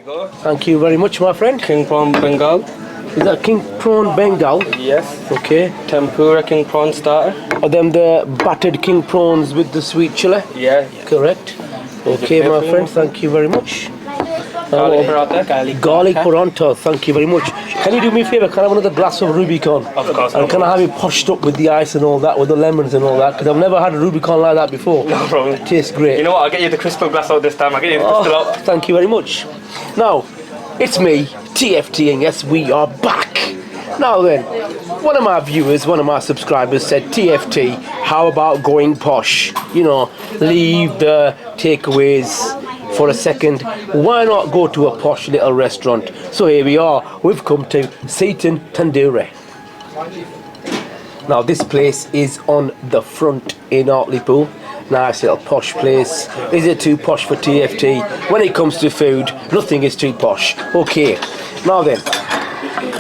you go. Thank you very much, my friend. King prawn Bengal. Is that king prawn Bengal? Yes. Okay. Tempura king prawn starter. Are them the battered king prawns with the sweet chili? Yeah. Correct. Okay, my friend. Thank you very much. Garlic paratha. Garlic paratha. Thank you very much. Can you do me a favour? Can I have another glass of Rubicon? Of course. And can I have it poshed up with the ice and all that, with the lemons and all that? Because I've never had a Rubicon like that before. No problem. It tastes great. You know what? I'll get you the crystal glass out this time. I'll get you the crystal out. Thank you very much. Now, it's me, TFT, and yes, we are back. Now then, one of my viewers, one of my subscribers said, TFT, how about going posh? You know, leave the takeaways for a second. Why not go to a posh little restaurant? So here we are. We've come to Seaton Tandoori. Now this place is on the front in Hartlepool. Nice little posh place. Is it too posh for TFT? When it comes to food, nothing is too posh. Okay, now then,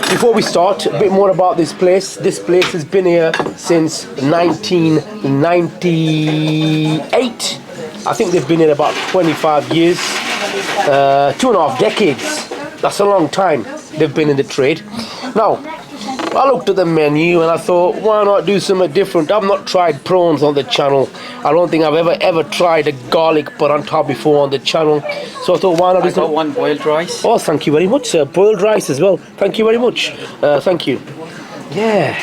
before we start, a bit more about this place. This place has been here since 1998. I think they've been here about 25 years, 2.5 decades. That's a long time they've been in the trade. Now, I looked at the menu and I thought, why not do something different? I've not tried prawns on the channel. I don't think I've ever tried a garlic paratha before on the channel. So I thought, why not do something? I got one boiled rice. Oh, thank you very much, sir. Boiled rice as well. Thank you very much. Thank you. Yeah,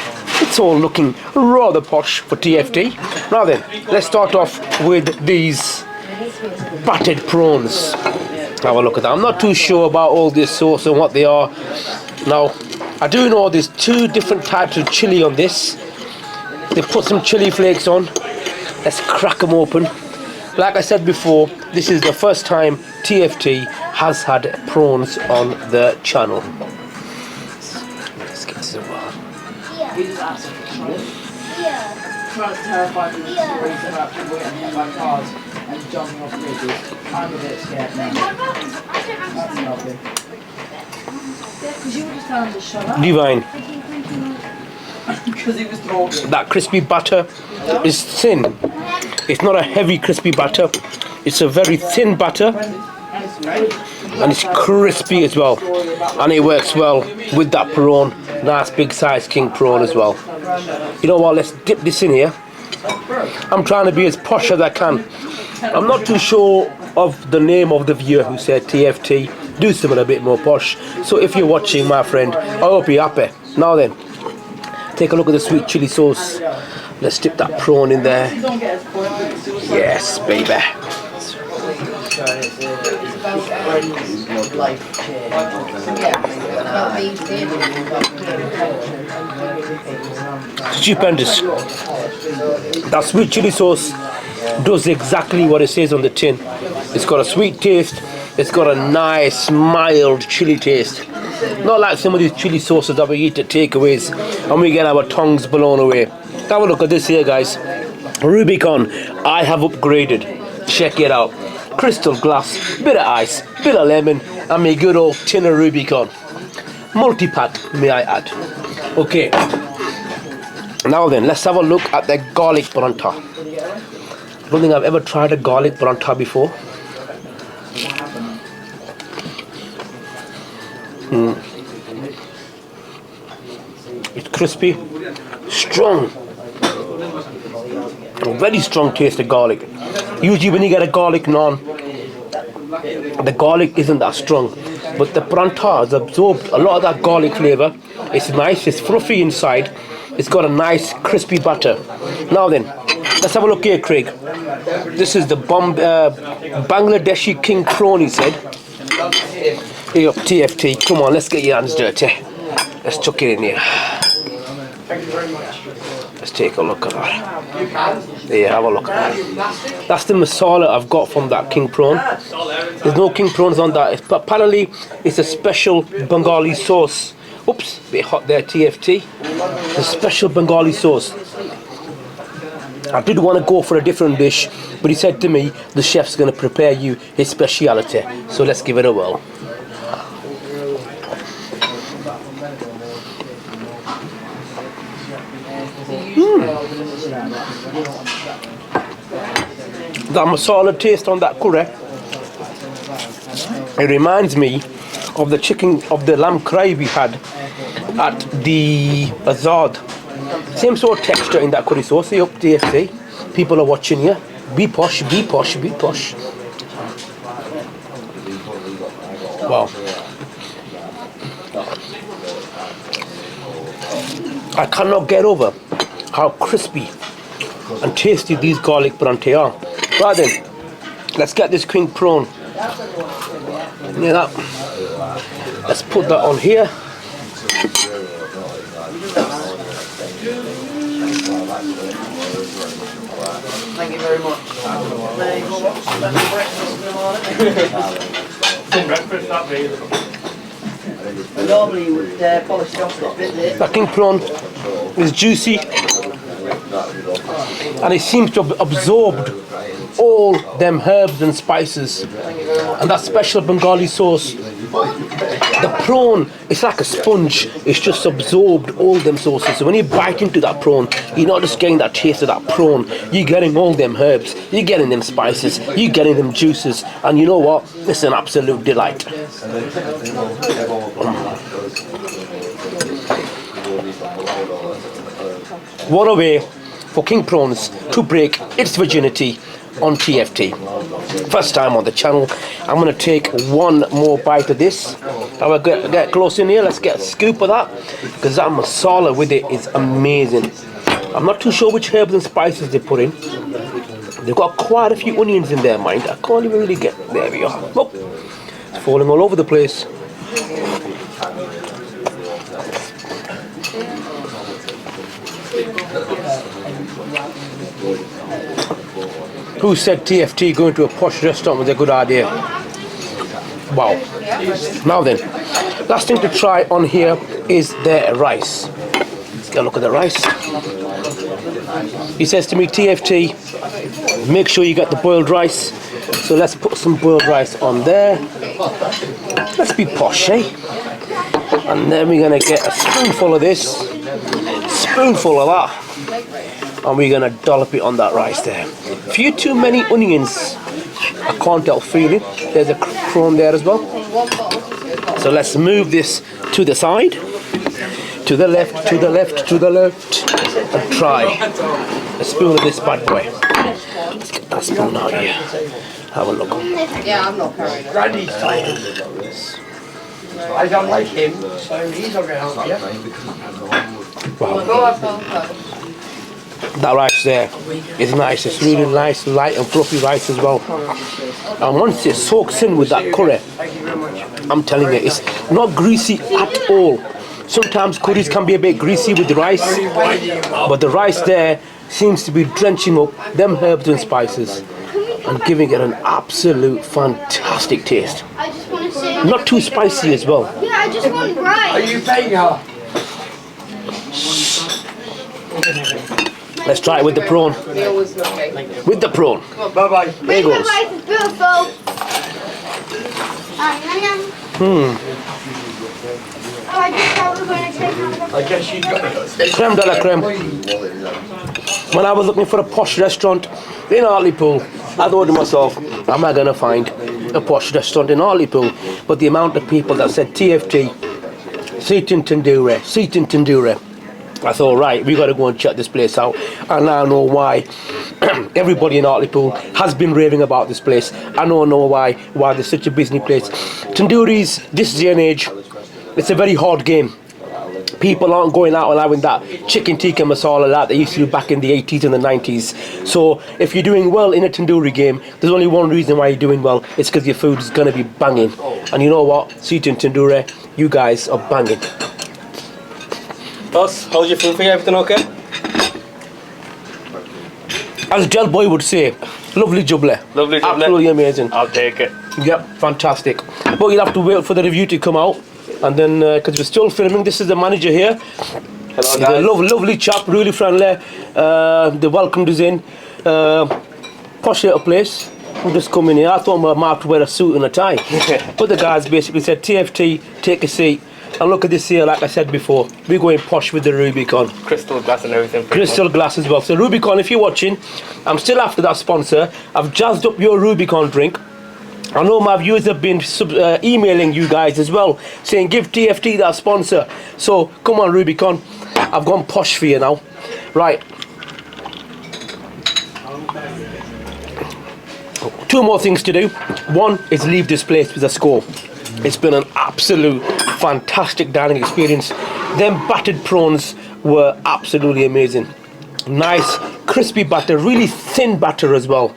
it's all looking rather posh for TFT. Now then, let's start off with these battered prawns. Have a look at that. I'm not too sure about all this sauce and what they are. Now, I do know there's 2 different types of chili on this. They put some chili flakes on. Let's crack them open. Like I said before, this is the first time TFT has had prawns on the channel. Let's get to the well. Trying to terrify me with stories about people getting hit by cars and jumping off bridges. I'm a bit scared now. That's lovely. Because you were just telling him to shut up. Divine. Because he was talking. That crispy batter is thin. It's not a heavy crispy batter. It's a very thin batter. And it's crispy as well. And it works well with that prawn. Nice big size king prawn as well. You know what, let's dip this in here. I'm trying to be as posh as I can. I'm not too sure of the name of the viewer who said TFT. Do something a bit more posh. So if you're watching, my friend, I hope you're happy. Now then, take a look at the sweet chili sauce. Let's dip that prawn in there. Yes, baby. Stupendous. That sweet chili sauce does exactly what it says on the tin. It's got a sweet taste. It's got a nice mild chili taste. Not like some of these chili sauces that we eat at takeaways and we get our tongues blown away. Have a look at this here, guys. Rubicon, I have upgraded. Check it out. Crystal glass, bit of ice, bit of lemon, and my good old tin of Rubicon. Multi-pack, may I add. Okay. Now then, let's have a look at the garlic paratha. I don't think I've ever tried a garlic paratha before. It's crispy, strong, a very strong taste of garlic. Usually when you get a garlic naan, the garlic isn't that strong, but the paratha has absorbed a lot of that garlic flavour. It's nice, it's fluffy inside, it's got a nice crispy batter. Now then, let's have a look here, Craig. This is the Bangladeshi king prawn, he said. Here up, TFT, come on, let's get your hands dirty. Let's chuck it in here. Thank you very much. Let's take a look at that. There, have a look at that. That's the masala I've got from that king prawn. There's no king prawns on that. Apparently, it's a special Bengali sauce. Oops, a bit hot there, TFT. It's a special Bengali sauce. I did want to go for a different dish, but he said to me, the chef's going to prepare you his speciality. So let's give it a whirl. That masala taste on that curry It reminds me of the lamb curry we had at the Azad. Same sort of texture in that curry sauce. Hey up DFC. People are watching you. Be posh, be posh, be posh. Wow. I cannot get over how crispy and tasty these garlic parathe are. Right then, let's get this king prawn. Yeah, that. Let's put that on here. Thank you very much. Breakfast, that way. Normally you would polish it off a bit there. That king prawn is juicy and it seems to have absorbed all them herbs and spices and that special Bengali sauce. The prawn, it's like a sponge. It's just absorbed all them sauces. So when you bite into that prawn, you're not just getting that taste of that prawn. You're getting all them herbs. You're getting them spices. You're getting them juices. And you know what? It's an absolute delight. What a way for king prawns to break its virginity on TFT. First time on the channel. I'm going to take one more bite of this. I'll get close in here. Let's get a scoop of that because that masala with it is amazing. I'm not too sure which herbs and spices they put in. They've got quite a few onions in their mind. I can't even really get. There we are. Oh, it's falling all over the place. Who said TFT going to a posh restaurant was a good idea? Wow. Now then, last thing to try on here is their rice. Let's get a look at the rice. He says to me, TFT, make sure you get the boiled rice. So let's put some boiled rice on there. Let's be posh, eh? And then we're going to get a spoonful of this, spoonful of that. And we're going to dollop it on that rice there. A few too many onions. I can't help feeling. There's a prawn there as well. So let's move this to the side. To the left, to the left, to the left. And try a spoon of this bad boy. Let's get that spoon out here. Have a look. Yeah, I'm not carrying it. Randy's tired. I don't like him, so he's not going to help you. Wow. Go up, That rice there is nice. It's really nice, light and fluffy rice as well. And once it soaks in with that curry, I'm telling you, it's not greasy at all. Sometimes curries can be a bit greasy with the rice, but the rice there seems to be drenching up them herbs and spices and giving it an absolute fantastic taste. Not too spicy as well. Yeah, I just want rice. Are you paying her? Let's try it with the prawn. With the prawn. Bye-bye. There it goes. Rice is beautiful. Oh, I just thought we were going to take I guess you got it. Creme de la creme. When I was looking for a posh restaurant in Hartlepool, I thought to myself, am I going to find a posh restaurant in Hartlepool? But the amount of people that said TFT, Seaton Tandoori, Seaton Tandoori, I thought, right, we got to go and check this place out. And I know why everybody in Hartlepool has been raving about this place. I don't know why there's such a busy place. Tandooris, this day and age, it's a very hard game. People aren't going out and having that chicken tikka masala that they used to do back in the 80s and the 90s. So if you're doing well in a tandoori game, there's only one reason why you're doing well. It's because your food is going to be banging. And you know what? Seaton Tandoori, you guys are banging. Boss, how's your food for you? Everything okay? As Del Boy would say, lovely jubbly. Lovely jubbly. Absolutely amazing. I'll take it. Yep, fantastic. But you'll have to wait for the review to come out. And then, because we're still filming, this is the manager here. Hello, He's a guys. lovely chap, really friendly. They welcomed us in. Posh little place. We just come in here. I thought I might have to wear a suit and a tie. But the guys basically said, TFT, take a seat. And look at this here, like I said before, we're going posh with the Rubicon. Crystal glass and everything. Crystal glass as well. So Rubicon, if you're watching, I'm still after that sponsor. I've jazzed up your Rubicon drink. I know my viewers have been emailing you guys as well, saying give TFT that sponsor. So come on, Rubicon, I've gone posh for you now. Right. 2 more things to do. One is leave this place with a score. It's been an absolute fantastic dining experience. Them battered prawns were absolutely amazing. Nice crispy batter, really thin batter as well.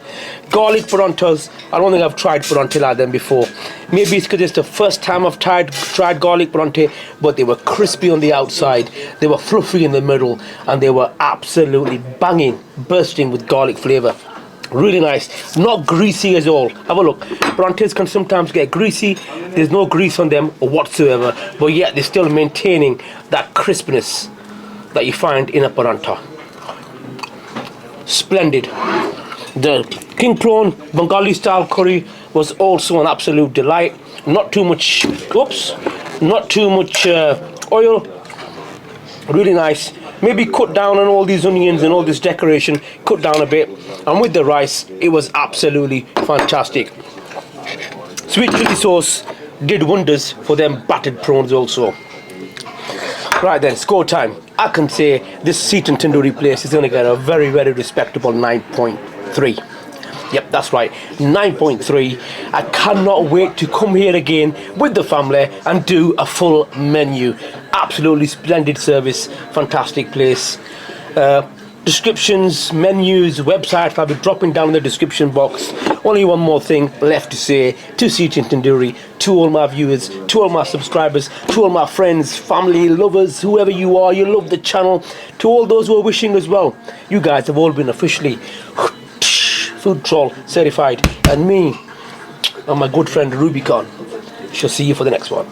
Garlic paranthas, I don't think I've tried parantha like them before. Maybe it's because it's the first time I've tried garlic parantha, but they were crispy on the outside, they were fluffy in the middle, and they were absolutely banging, bursting with garlic flavour. Really nice, not greasy at all. Have a look. Paranthas can sometimes get greasy. There's no grease on them whatsoever, but yet they're still maintaining that crispness that you find in a parantha. Splendid. The king prawn Bengali style curry was also an absolute delight. Not too much oil. Really nice. Maybe cut down on all these onions and all this decoration, cut down a bit, and with the rice it was absolutely fantastic. Sweet chili sauce did wonders for them battered prawns also. Right then, score time. I can say this Seaton Tandoori place is going to get a very, very respectable 9.3. Yep, that's right, 9.3. I cannot wait to come here again with the family and do a full menu. Absolutely splendid service, fantastic place. Descriptions, menus, website, I'll be dropping down in the description box. Only one more thing left to say to Seaton Tandoori, to all my viewers, to all my subscribers, to all my friends, family, lovers, whoever you are, you love the channel, to all those who are wishing as well. You guys have all been officially Food Troll certified, and me and my good friend Rubicon shall see you for the next one.